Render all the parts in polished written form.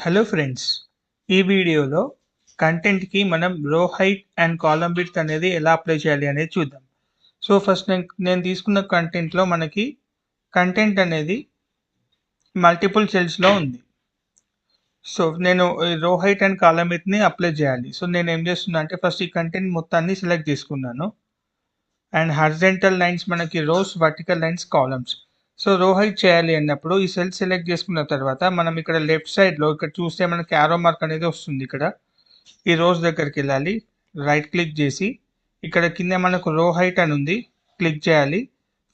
Hello friends, ఈ వీడియోలో కంటెంట్కి మనం రో హైట్ అండ్ కాలమ్ విడ్త్ అనేది ఎలా అప్లై చేయాలి అనేది చూద్దాం. సో ఫస్ట్ నేను తీసుకున్న కంటెంట్లో మనకి కంటెంట్ అనేది మల్టిపుల్ సెల్స్లో ఉంది. సో నేను రో హైట్ అండ్ కాలమ్ విడ్త్ని అప్లై చేయాలి. సో నేను ఏం చేస్తున్నా అంటే ఫస్ట్ ఈ కంటెంట్ మొత్తాన్ని సెలెక్ట్ చేసుకున్నాను. అండ్ హారిజాంటల్ లైన్స్ మనకి rows, vertical lines columns. So row height చేయాలి అన్నప్పుడు ఈ సెల్ సెలెక్ట్ చేసుకున్న తర్వాత మనం ఇక్కడ లెఫ్ట్ సైడ్లో ఇక్కడ చూస్తే మనకి యారో మార్క్ అనేది వస్తుంది. ఇక్కడ ఈ రోస్ దగ్గరికి వెళ్ళాలి, రైట్ క్లిక్ చేసి ఇక్కడ కింద మనకు రో హైట్ అని ఉంది, క్లిక్ చేయాలి.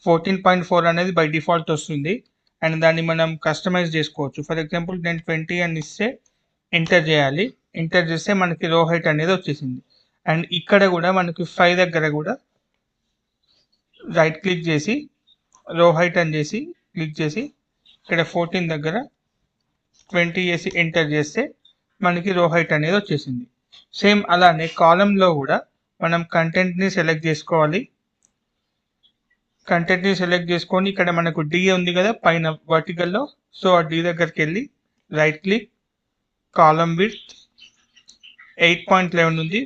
14.4 అనేది బై డిఫాల్ట్ వస్తుంది అండ్ దాన్ని మనం కస్టమైజ్ చేసుకోవచ్చు. ఫర్ ఎగ్జాంపుల్ నేను 20 అని ఇస్తే ఎంటర్ చేయాలి. ఎంటర్ చేస్తే మనకి రో హైట్ అనేది వచ్చేసింది. అండ్ ఇక్కడ కూడా మనకి 5 దగ్గర కూడా రైట్ క్లిక్ చేసి రో హైట్ అని చేసి క్లిక్ చేసి ఇక్కడ 14 దగ్గర 20 చేసి ఎంటర్ చేస్తే మనకి రో హైట్ అనేది వచ్చేసింది. సేమ్ అలానే కాలంలో కూడా మనం కంటెంట్ని సెలెక్ట్ చేసుకోవాలి. కంటెంట్ని సెలెక్ట్ చేసుకొని ఇక్కడ మనకు డి ఉంది కదా పైన వర్టికల్లో, సో ఆ డి దగ్గరికి వెళ్ళి రైట్ క్లిక్, కాలమ్ విడ్త్ 8.11 ఉంది.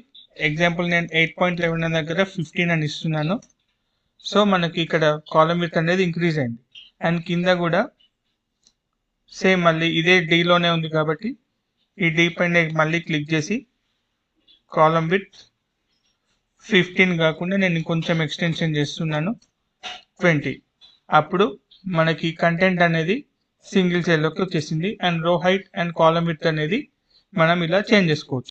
ఎగ్జాంపుల్ నేను 8.11 దగ్గర 15 అని ఇస్తున్నాను. సో మనకి ఇక్కడ కాలమ్ విడ్త్ అనేది ఇంక్రీజ్ అయింది. అండ్ కింద కూడా సేమ్ మళ్ళీ ఇదే డీలోనే ఉంది కాబట్టి ఈ డీ పైన మళ్ళీ క్లిక్ చేసి కాలమ్ విడ్త్ 15 కాకుండా నేను కొంచెం ఎక్స్టెన్షన్ చేస్తున్నాను 20. అప్పుడు మనకి కంటెంట్ అనేది సింగిల్ సెల్లోకి వచ్చేసింది. అండ్ రో హైట్ అండ్ కాలమ్ విడ్త్ అనేది మనం ఇలా చేంజ్ చేసుకోవచ్చు.